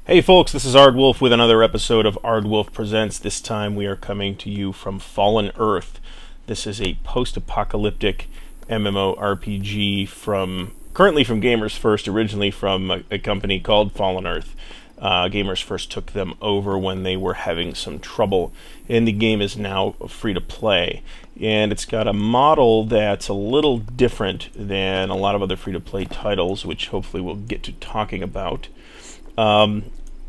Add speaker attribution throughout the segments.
Speaker 1: Hey folks, this is Ardwulf with another episode of Ardwulf Presents. This time we are coming to you from Fallen Earth. This is a post-apocalyptic MMORPG currently from Gamers First, originally from a company called Fallen Earth. Gamers First took them over when they were having some trouble, and the game is now free to play. And it's got a model that's a little different than a lot of other free-to-play titles, which hopefully we'll get to talking about.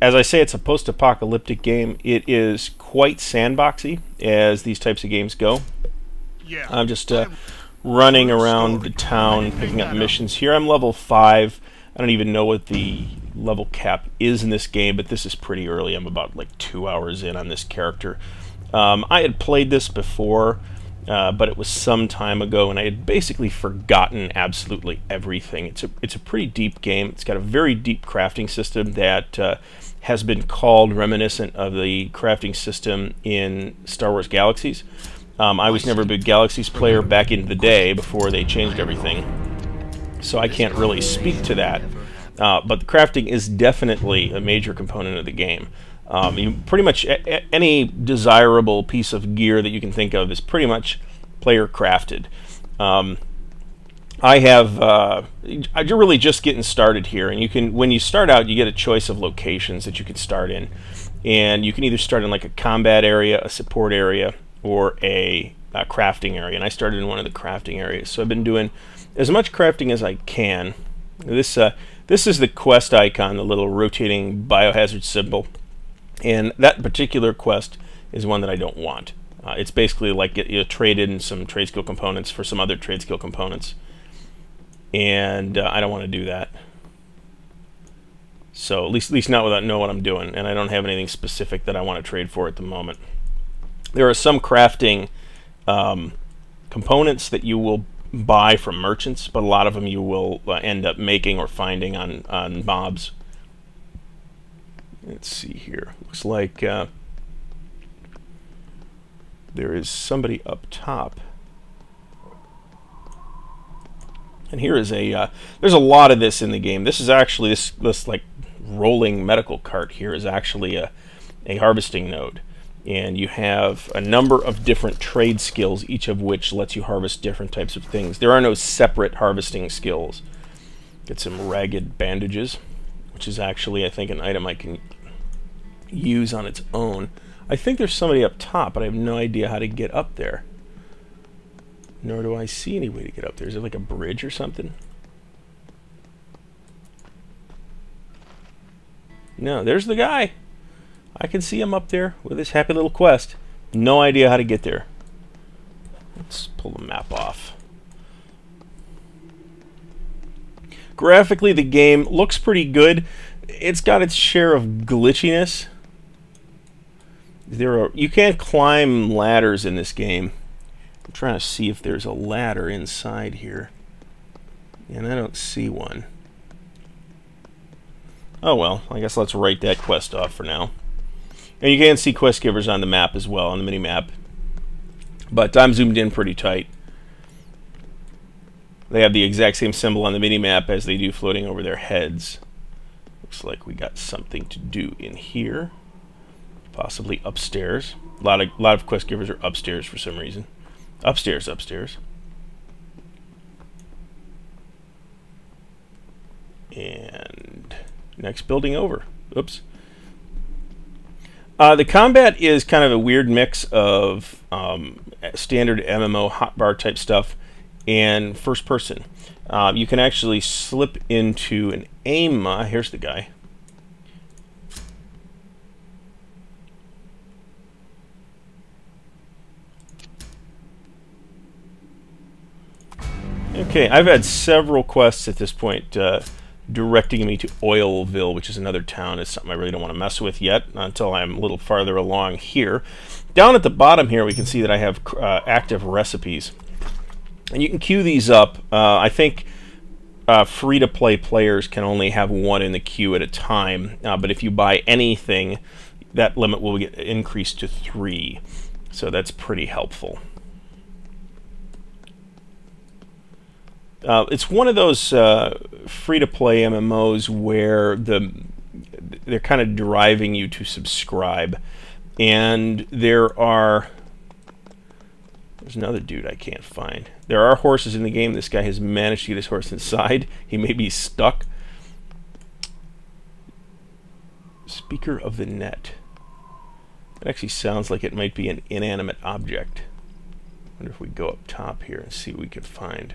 Speaker 1: As I say, it's a post-apocalyptic game. It is quite sandboxy, as these types of games go. I'm just running around the town, picking up missions here. I'm level 5. I don't even know what the level cap is in this game, but this is pretty early. I'm about like 2 hours in on this character. I had played this before, but it was some time ago, and I had basically forgotten absolutely everything. It's a pretty deep game. It's got a very deep crafting system that has been called reminiscent of the crafting system in Star Wars Galaxies. I was never a big Galaxies player back in the day before they changed everything, so I can't really speak to that. But the crafting is definitely a major component of the game. Pretty much any desirable piece of gear that you can think of is pretty much player crafted. I'm really just getting started here, and when you start out, you get a choice of locations that you can start in, and you can either start in like a combat area, a support area, or a crafting area. And I started in one of the crafting areas, so I've been doing as much crafting as I can. This is the quest icon, the little rotating biohazard symbol. And that particular quest is one that I don't want. It's basically like you trade in some trade skill components for some other trade skill components. And I don't want to do that. So at least not without knowing what I'm doing. And I don't have anything specific that I want to trade for at the moment. There are some crafting components that you will buy from merchants, but a lot of them you will end up making or finding on mobs. Let's see here. Looks like there is somebody up top. And here is there's a lot of this in the game. This is actually, this like rolling medical cart here is actually a harvesting node. And you have a number of different trade skills, each of which lets you harvest different types of things. There are no separate harvesting skills. Get some ragged bandages, which is actually, I think, an item I can use on its own. I think there's somebody up top, but I have no idea how to get up there. Nor do I see any way to get up there. Is it like a bridge or something? No, there's the guy. I can see him up there with his happy little quest. No idea how to get there. Let's pull the map off. Graphically, the game looks pretty good. It's got its share of glitchiness. You can't climb ladders in this game. I'm trying to see if there's a ladder inside here, and I don't see one. Oh well, I guess let's write that quest off for now. And you can see quest givers on the map as well, on the mini-map. But I'm zoomed in pretty tight. They have the exact same symbol on the mini-map as they do floating over their heads. Looks like we got something to do in here. Possibly upstairs. A lot of quest givers are upstairs for some reason. Upstairs. And next building over. Oops. The combat is kind of a weird mix of standard MMO hotbar type stuff and first person. You can actually slip into an aim. Here's the guy. Okay, I've had several quests at this point directing me to Oilville, which is another town. It's something I really don't want to mess with yet until I'm a little farther along here. Down at the bottom here, we can see that I have active recipes. And you can queue these up. I think free-to-play players can only have one in the queue at a time. But if you buy anything, that limit will get increased to 3. So that's pretty helpful. It's one of those free-to-play MMOs where they're kind of driving you to subscribe. And there's another dude I can't find. There are horses in the game. This guy has managed to get his horse inside. He may be stuck. Speaker of the net. It actually sounds like it might be an inanimate object. I wonder if we go up top here and see what we can find.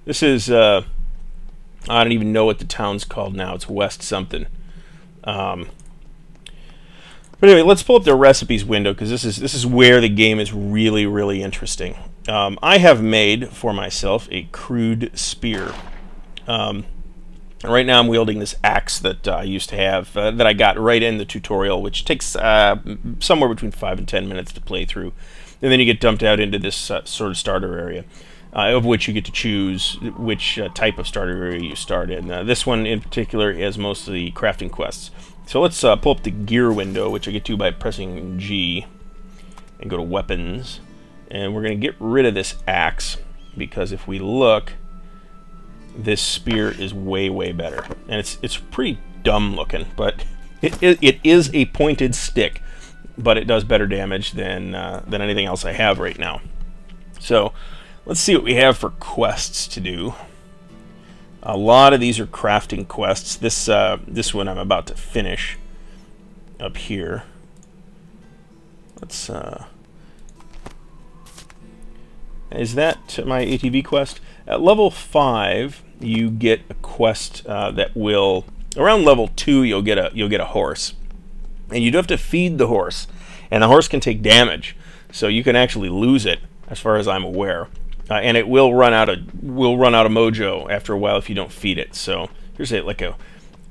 Speaker 1: This is, I don't even know what the town's called now. It's West something. But anyway, let's pull up the recipes window, because this is where the game is really, really interesting. I have made for myself a crude spear. Right now I'm wielding this axe that I used to have, that I got right in the tutorial, which takes somewhere between 5 and 10 minutes to play through. And then you get dumped out into this sort of starter area, of which you get to choose which type of starter area you start in. This one in particular is mostly crafting quests. So let's pull up the gear window, which I get to by pressing G, and go to weapons. And we're going to get rid of this axe, because if we look, this spear is way, way better. And it's pretty dumb looking, but it is a pointed stick, but it does better damage than anything else I have right now. So let's see what we have for quests to do. A lot of these are crafting quests. This one I'm about to finish up here. Let's is that my ATV quest? At level 5, you get a quest that will, around level 2, you'll get a horse, and you do have to feed the horse, and the horse can take damage, so you can actually lose it, as far as I'm aware, and it will run out of mojo after a while if you don't feed it. So here's like a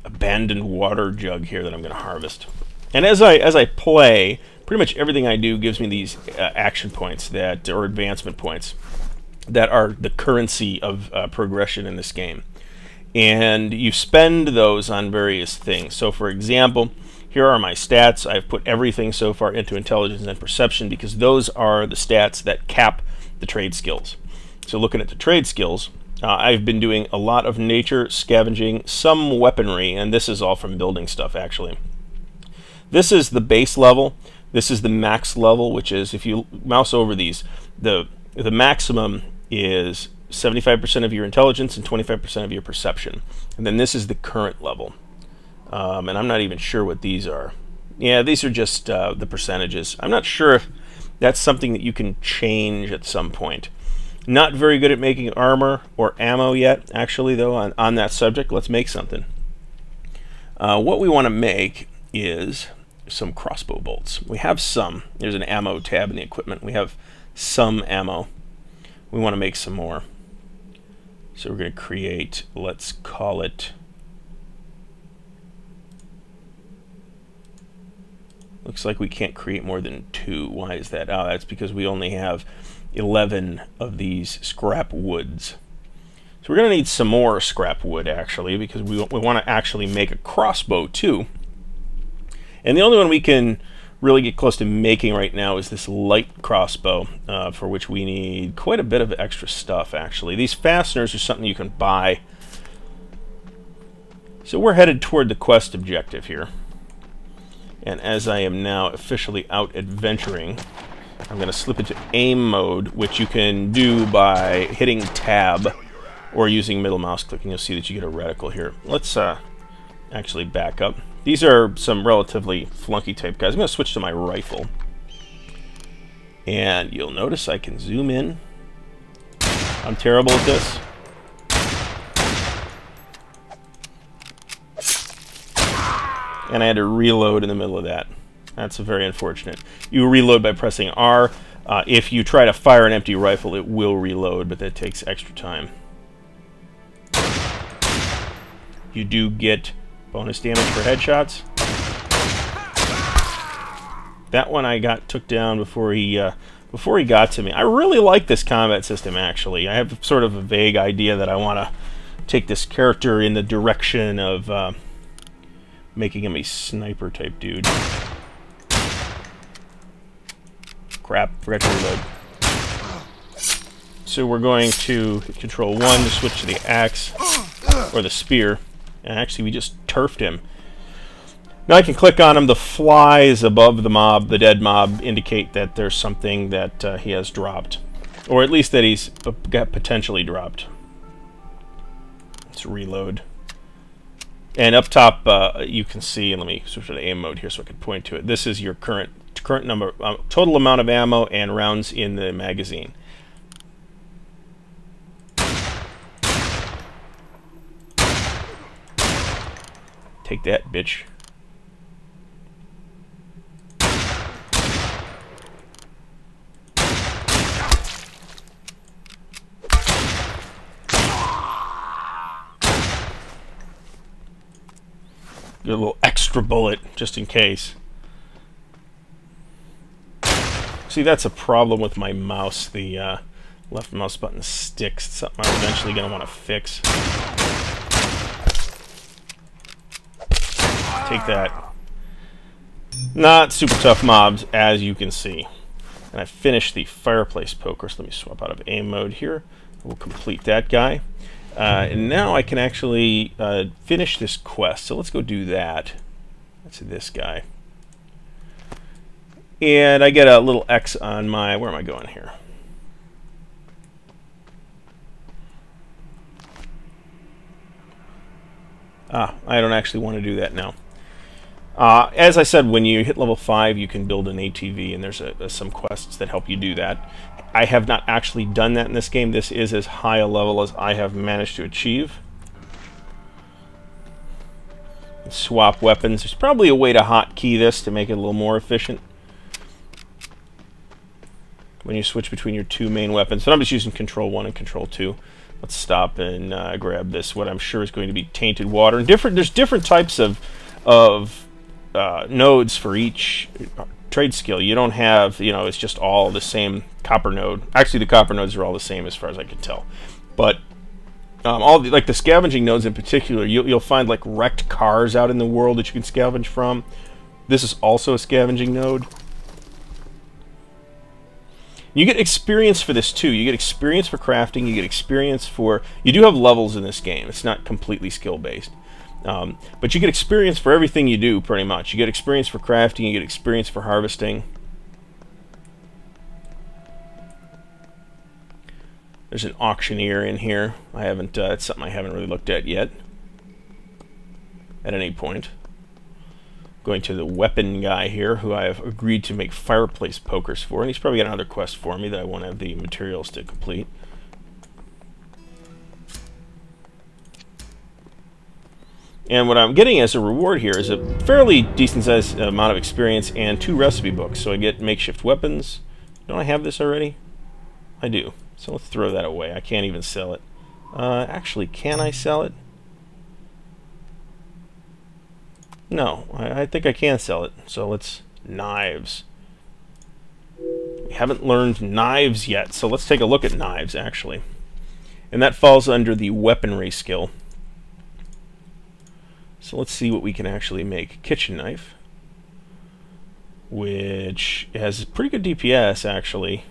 Speaker 1: abandoned water jug here that I'm going to harvest, and as I play, pretty much everything I do gives me these action points or advancement points that are the currency of progression in this game. And you spend those on various things. So for example, here are my stats. I've put everything so far into intelligence and perception, because those are the stats that cap the trade skills. So looking at the trade skills, I've been doing a lot of nature, scavenging, some weaponry, and this is all from building stuff actually. This is the base level. This is the max level, which is, if you mouse over these, the maximum is 75% of your intelligence and 25% of your perception. And then this is the current level. And I'm not even sure what these are. Yeah, these are just the percentages. I'm not sure if that's something that you can change at some point. Not very good at making armor or ammo yet, actually, though, on that subject. Let's make something. What we want to make is some crossbow bolts. We have some. There's an ammo tab in the equipment. We have some ammo. We want to make some more. So we're going to create, let's call it, looks like we can't create more than 2. Why is that? Oh, that's because we only have 11 of these scrap woods. So we're going to need some more scrap wood, actually, because we want to actually make a crossbow too. And the only one we can really get close to making right now is this light crossbow, for which we need quite a bit of extra stuff, actually. These fasteners are something you can buy. So we're headed toward the quest objective here. And as I am now officially out adventuring, I'm going to slip into aim mode, which you can do by hitting tab or using middle mouse click, and you'll see that you get a reticle here. Let's actually back up. These are some relatively flunky type guys. I'm going to switch to my rifle. And you'll notice I can zoom in. I'm terrible at this. And I had to reload in the middle of that. That's very unfortunate. You reload by pressing R. If you try to fire an empty rifle, it will reload, but that takes extra time. You do get bonus damage for headshots. That one I took down before he got to me. I really like this combat system, actually. I have sort of a vague idea that I want to take this character in the direction of making him a sniper type dude. Crap, forgot to reload. So we're going to hit Control 1 to switch to the axe. or the spear. And actually, we just turfed him. Now I can click on him. The flies above the mob, the dead mob, indicate that there's something that he has dropped. Or at least that he's got potentially dropped. Let's reload. And up top, you can see, and let me switch to aim mode here so I can point to it. This is your current number, total amount of ammo and rounds in the magazine. Take that, bitch. Get a little extra bullet, just in case. See, that's a problem with my mouse. The left mouse button sticks. It's something I'm eventually going to want to fix. Take that. Not super tough mobs, as you can see. And I finished the fireplace poker, so let me swap out of aim mode here. We'll complete that guy. And now I can actually finish this quest. So let's go do that. That's this guy. And I get a little X on my... Where am I going here? I don't actually want to do that now. As I said, when you hit level 5, you can build an ATV, and there's some quests that help you do that. I have not actually done that in this game. This is as high a level as I have managed to achieve. Swap weapons. There's probably a way to hotkey this to make it a little more efficient when you switch between your two main weapons. But I'm just using Control 1 and Control 2. Let's stop and grab this, what I'm sure is going to be tainted water. And there's different types of nodes for each trade skill. You don't have, you know, it's just all the same copper node. Actually, the copper nodes are all the same as far as I can tell. But all the, like the scavenging nodes in particular, you'll find like wrecked cars out in the world that you can scavenge from. This is also a scavenging node. You get experience for this too. You get experience for crafting. You get experience for... You do have levels in this game. It's not completely skill-based. But you get experience for everything you do, pretty much. You get experience for crafting. You get experience for harvesting. There's an auctioneer in here. I haven't... it's something I haven't really looked at yet. At any point. Going to the weapon guy here, who I have agreed to make fireplace pokers for, and he's probably got another quest for me that I won't have the materials to complete. And what I'm getting as a reward here is a fairly decent-sized amount of experience and 2 recipe books. So I get makeshift weapons. Don't I have this already? I do. So let's throw that away. I can't even sell it. Actually, can I sell it? No, I think I can sell it. So let's... Knives. We haven't learned knives yet, so let's take a look at knives, actually. And that falls under the weaponry skill. So let's see what we can actually make. Kitchen knife, which has pretty good DPS, actually.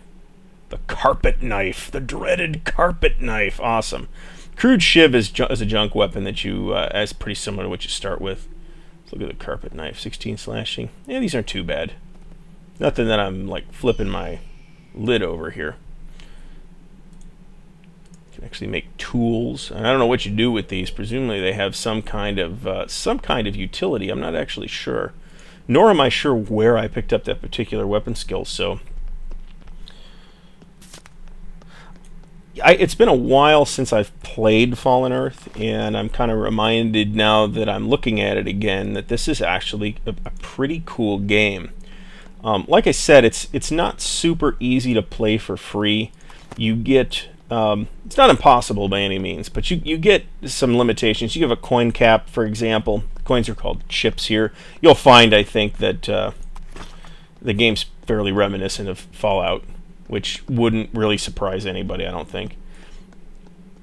Speaker 1: The carpet knife, the dreaded carpet knife. Awesome. Crude shiv is a junk weapon that you is pretty similar to what you start with. Let's look at the carpet knife. 16 slashing. Yeah, these aren't too bad. Nothing that I'm like flipping my lid over here. You can actually make tools, and I don't know what you do with these. Presumably they have some kind of utility. I'm not actually sure. Nor am I sure where I picked up that particular weapon skill. So it's been a while since I've played Fallen Earth, and I'm kind of reminded now that I'm looking at it again that this is actually a pretty cool game. Like I said, it's not super easy to play for free. You get it's not impossible by any means, but you get some limitations. You have a coin cap, for example. Coins are called chips here. You'll find, I think, that the game's fairly reminiscent of Fallout, which wouldn't really surprise anybody, I don't think.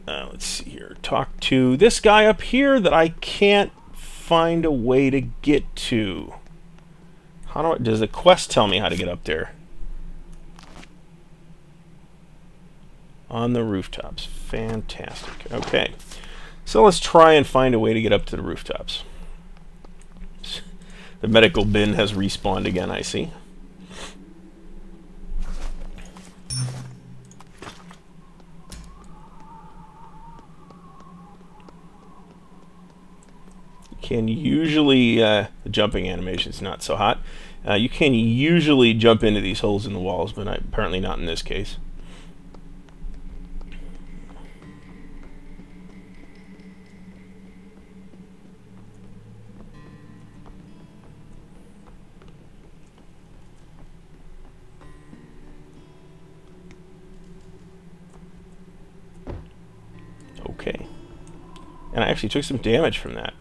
Speaker 1: Let's see here. Talk to this guy up here that I can't find a way to get to. Does the quest tell me how to get up there? On the rooftops. Fantastic. Okay. So let's try and find a way to get up to the rooftops. The medical bin has respawned again, I see. Can usually, the jumping animation is not so hot. You can usually jump into these holes in the walls, but apparently not in this case. Okay. And I actually took some damage from that.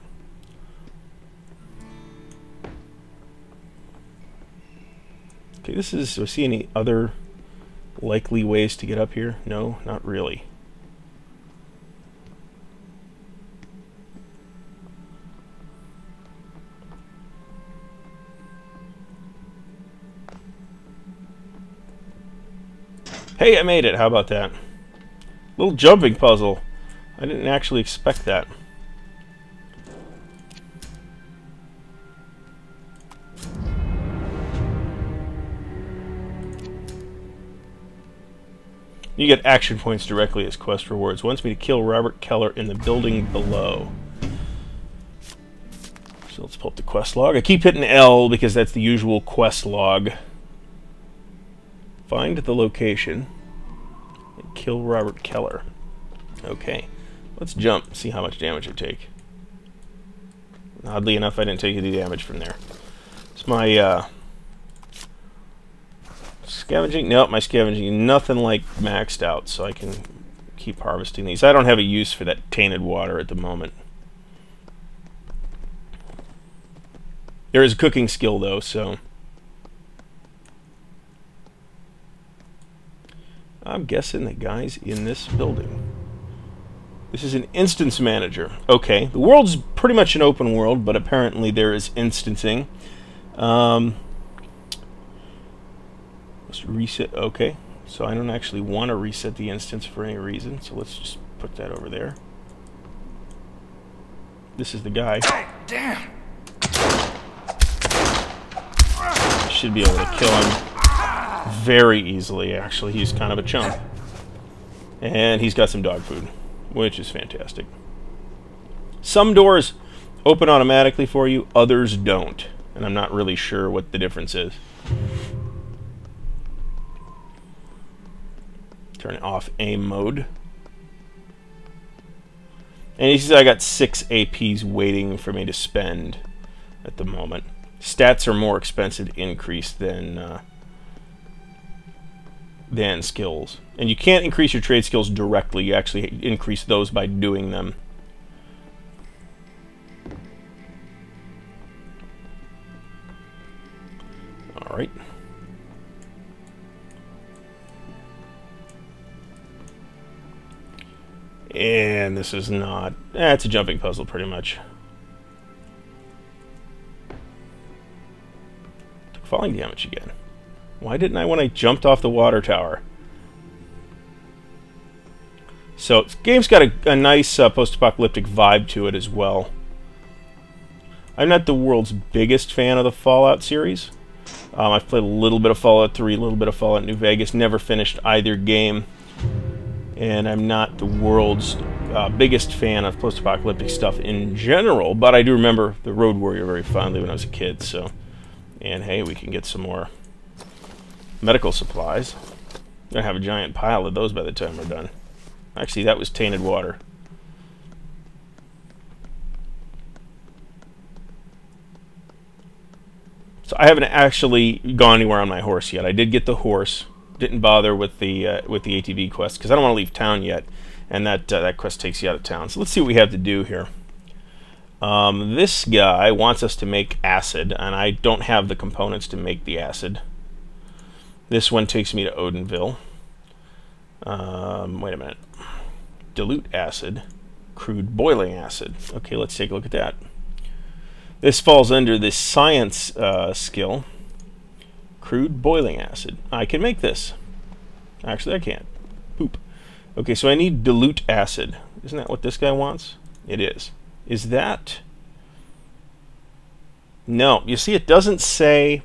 Speaker 1: Okay, this is... Do I see any other likely ways to get up here? No, not really. Hey, I made it! How about that? Little jumping puzzle. I didn't actually expect that. You get action points directly as quest rewards. Wants me to kill Robert Keller in the building below. So let's pull up the quest log. I keep hitting L because that's the usual quest log. Find the location and kill Robert Keller. Okay, let's jump, see how much damage I take. Oddly enough, I didn't take any damage from there. It's my scavenging. Nope, my scavenging nothing like maxed out, so I can keep harvesting these. I don't have a use for that tainted water at the moment. There is a cooking skill though, so I'm guessing the guy's in this building. This is an instance manager. Okay, the world's pretty much an open world, but apparently there is instancing. Let's reset. Okay, so I don't actually want to reset the instance for any reason, so let's just put that over there. This is the guy.
Speaker 2: Damn!
Speaker 1: Should be able to kill him very easily, actually. He's kind of a chump. And he's got some dog food, which is fantastic. Some doors open automatically for you, others don't. And I'm not really sure what the difference is. Turn off aim mode. And you see I got 6 APs waiting for me to spend at the moment. Stats are more expensive to increase than skills. And you can't increase your trade skills directly. You actually increase those by doing them. Alright. And this is not... it's a jumping puzzle, pretty much. Took falling damage again. Why didn't I when I jumped off the water tower? So, this game's got a nice post-apocalyptic vibe to it as well. I'm not the world's biggest fan of the Fallout series. I've played a little bit of Fallout 3, a little bit of Fallout New Vegas, never finished either game. And I'm not the world's biggest fan of post-apocalyptic stuff in general, but I do remember the Road Warrior very fondly when I was a kid, so... And hey, we can get some more medical supplies. I'm gonna have a giant pile of those by the time we're done. Actually, that was tainted water. So I haven't actually gone anywhere on my horse yet. I did get the horse. Didn't bother with the ATV quest because I don't want to leave town yet, and that quest takes you out of town. So let's see what we have to do here. This guy wants us to make acid, and I don't have the components to make the acid. This one takes me to Odinville. Wait a minute. Dilute acid, crude boiling acid. Okay, let's take a look at that. This falls under this science skill. Crude boiling acid. I can make this. Actually, I can't. Poop. Okay, so I need dilute acid. Isn't that what this guy wants? It is. Is that... No. You see, it doesn't say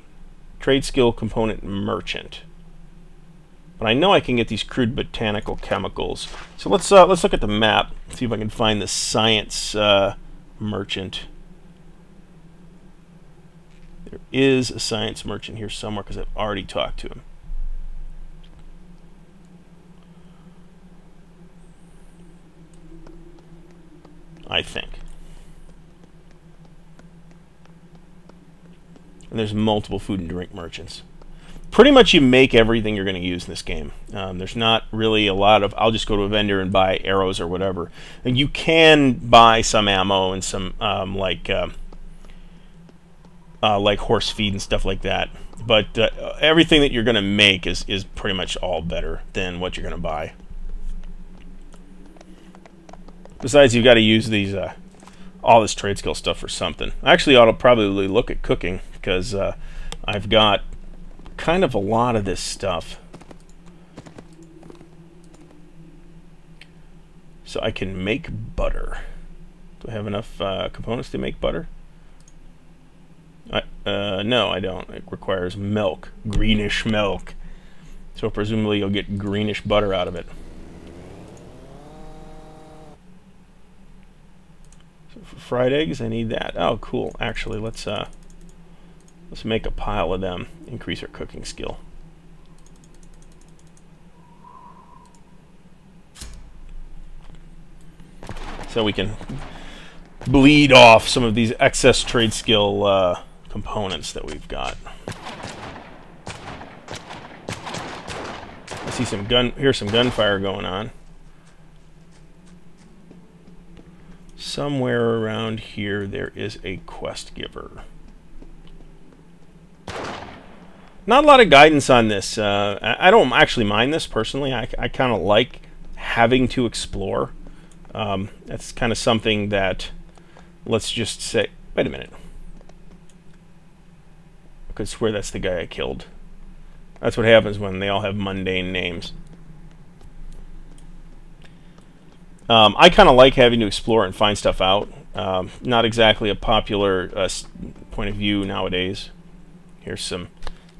Speaker 1: trade skill component merchant. But I know I can get these crude botanical chemicals. So let's look at the map, see if I can find the science merchant. There is a science merchant here somewhere because I've already talked to him. I think. And there's multiple food and drink merchants. Pretty much you make everything you're going to use in this game. There's not really a lot of, I'll just go to a vendor and buy arrows or whatever. And you can buy some ammo and some like horse feed and stuff like that. But everything that you're going to make is pretty much all better than what you're going to buy. Besides, you've got to use these all this trade skill stuff for something. Actually, I ought to probably look at cooking because I've got kind of a lot of this stuff. So I can make butter. Do I have enough components to make butter? No, I don't. It requires milk, greenish milk. So presumably you'll get greenish butter out of it. So for fried eggs, I need that. Oh, cool. Actually, let's make a pile of them. Increase our cooking skill. So we can bleed off some of these excess trade skill components that we've got. I see some here's some gunfire going on. Somewhere around here there is a quest giver. Not a lot of guidance on this. I don't actually mind this personally. I kind of like having to explore. That's kind of something that, let's just say, wait a minute. I could swear that's the guy I killed. That's what happens when they all have mundane names. I kind of like having to explore and find stuff out. Not exactly a popular point of view nowadays. Here's some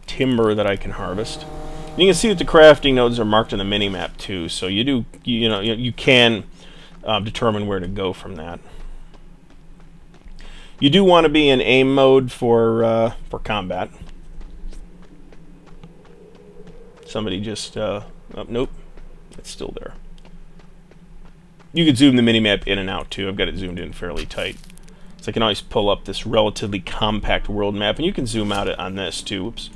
Speaker 1: timber that I can harvest. And you can see that the crafting nodes are marked on the mini-map too, so you can determine where to go from that. You do want to be in aim mode for combat. Somebody just oh, nope, it's still there. You could zoom the minimap in and out too. I've got it zoomed in fairly tight, so I can always pull up this relatively compact world map, and you can zoom out on this too. Whoops.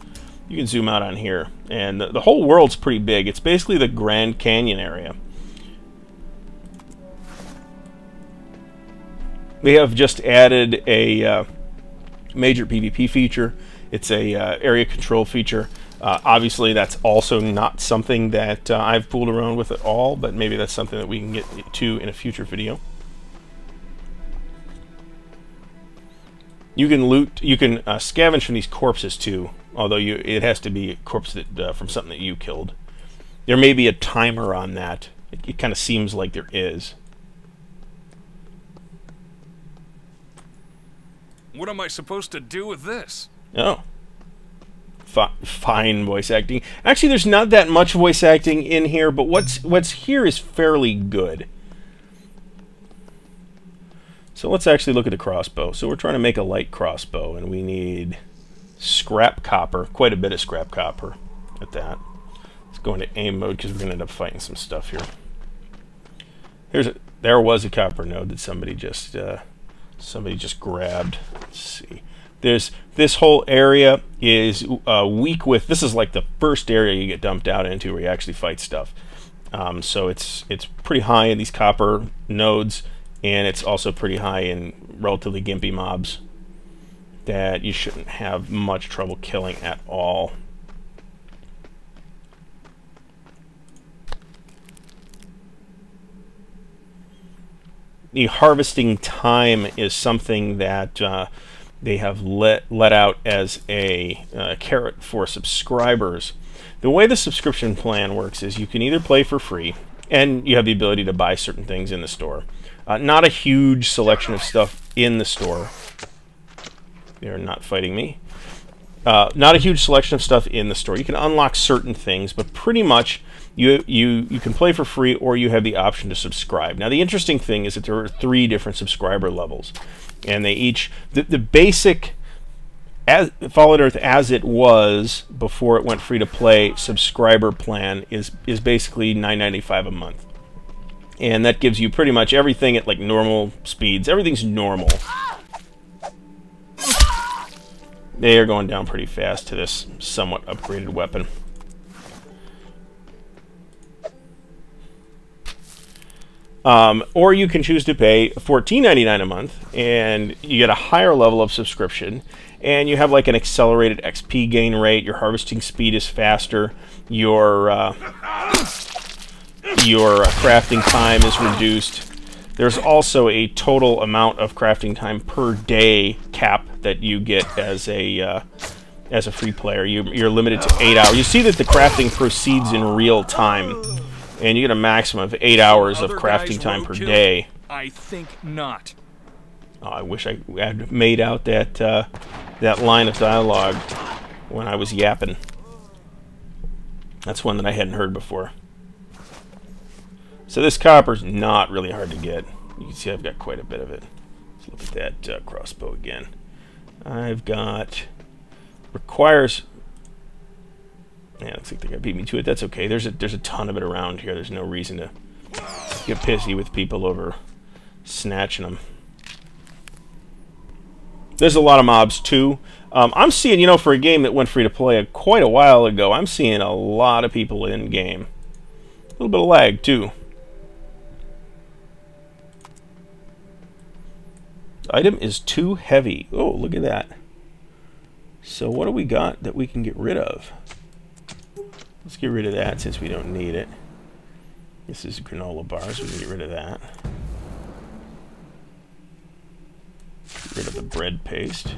Speaker 1: You can zoom out on here, and the whole world's pretty big. It's basically the Grand Canyon area. We have just added a major PvP feature. It's a area control feature. Obviously, that's also not something that I've fooled around with at all, but maybe that's something that we can get to in a future video. You can loot, you can scavenge from these corpses too, although it has to be a corpse that, from something that you killed. There may be a timer on that. It kind of seems like there is.
Speaker 2: What am I supposed to do with this?
Speaker 1: Oh. Fine voice acting. Actually, there's not that much voice acting in here, but what's here is fairly good. So let's actually look at the crossbow. So we're trying to make a light crossbow, and we need scrap copper, quite a bit of scrap copper at that. Let's go into aim mode because we're going to end up fighting some stuff here. There was a copper node that somebody just grabbed. Let's see. This whole area is weak with. This is like the first area you get dumped out into where you actually fight stuff. So it's pretty high in these copper nodes, and it's also pretty high in relatively gimpy mobs that you shouldn't have much trouble killing at all. The harvesting time is something that they have let out as a carrot for subscribers. The way the subscription plan works is you can either play for free, and you have the ability to buy certain things in the store, Not a huge selection of stuff in the store. They're not fighting me. Not a huge selection of stuff in the store. You can unlock certain things, but pretty much you can play for free, or you have the option to subscribe. Now, the interesting thing is that there are 3 different subscriber levels, and they each the basic Fallen Earth as it was before it went free to play subscriber plan is basically $9.95 a month, and that gives you pretty much everything at like normal speeds. Everything's normal. They are going down pretty fast to this somewhat upgraded weapon. Or you can choose to pay $14.99 a month, and you get a higher level of subscription, and you have like an accelerated XP gain rate. Your harvesting speed is faster. Your crafting time is reduced. There's also a total amount of crafting time per day cap that you get as a free player. You're limited to 8 hours. You see that the crafting proceeds in real time, and you get a maximum of 8 hours of crafting time per day.
Speaker 2: I think not.
Speaker 1: Oh, I wish I had made out that line of dialogue when I was yapping. That's one that I hadn't heard before. So this copper's not really hard to get. You can see I've got quite a bit of it. Let's look at that crossbow again. I've got... requires... Yeah, looks like they're going to beat me to it. That's okay. There's a ton of it around here. There's no reason to get pissy with people over snatching them. There's a lot of mobs, too. I'm seeing, you know, for a game that went free to play quite a while ago, I'm seeing a lot of people in-game. A little bit of lag, too. Item is too heavy. Oh, look at that. So what do we got that we can get rid of? Let's get rid of that since we don't need it. This is granola bars. We can get rid of that. Get rid of the bread paste.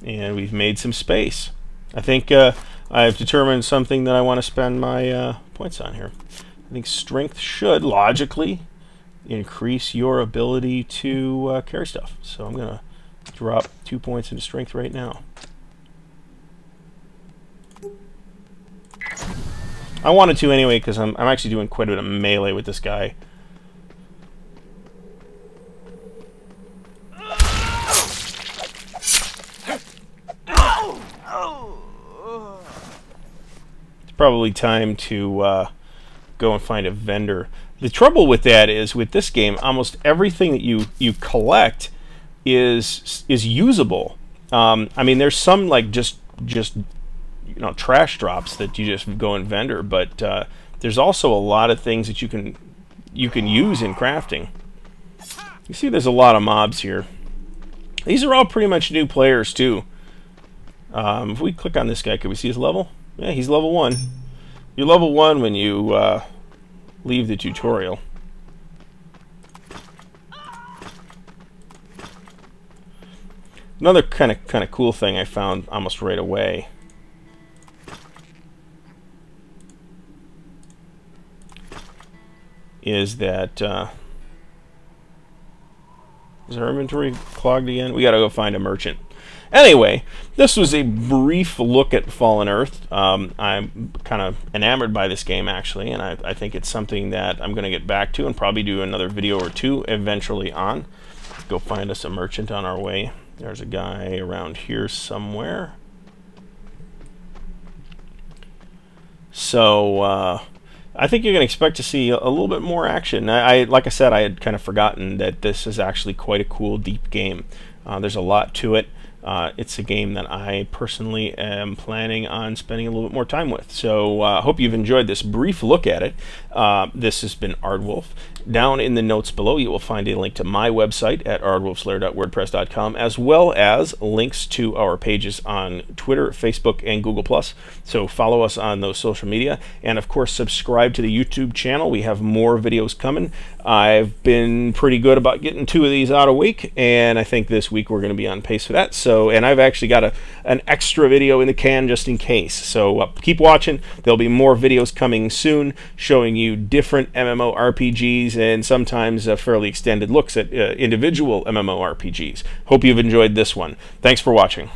Speaker 1: And we've made some space. I think I've determined something that I want to spend my points on here. I think strength should, logically, increase your ability to carry stuff. So I'm going to drop 2 points into strength right now. I wanted to anyway because I'm actually doing quite a bit of melee with this guy. It's probably time to go and find a vendor. The trouble with that is, with this game, almost everything that you collect is usable. I mean, there's some like just you know, trash drops that you just go and vendor, but there's also a lot of things that you can use in crafting. You see, there's a lot of mobs here. These are all pretty much new players too. If we click on this guy, can we see his level? Yeah, he's level 1. You're level 1 when you leave the tutorial. Another kind of cool thing I found almost right away is that is our inventory clogged again? We gotta go find a merchant. Anyway, this was a brief look at Fallen Earth. I'm kind of enamored by this game, actually, and I think it's something that I'm going to get back to and probably do another video or two eventually on. Let's go find us a merchant on our way. There's a guy around here somewhere. So, I think you're going to expect to see a little bit more action. Like I said, I had kind of forgotten that this is actually quite a cool, deep game. There's a lot to it. It's a game that I personally am planning on spending a little bit more time with. So I hope you've enjoyed this brief look at it. This has been Ardwulf. Down in the notes below, you will find a link to my website at ardwulfslair.wordpress.com, as well as links to our pages on Twitter, Facebook, and Google+. So follow us on those social media. And, of course, subscribe to the YouTube channel. We have more videos coming. I've been pretty good about getting 2 of these out a week, and I think this week we're going to be on pace for that. So, and I've actually got an extra video in the can just in case. So keep watching. There'll be more videos coming soon showing you different MMORPGs series and sometimes fairly extended looks at individual MMORPGs. Hope you've enjoyed this one. Thanks for watching.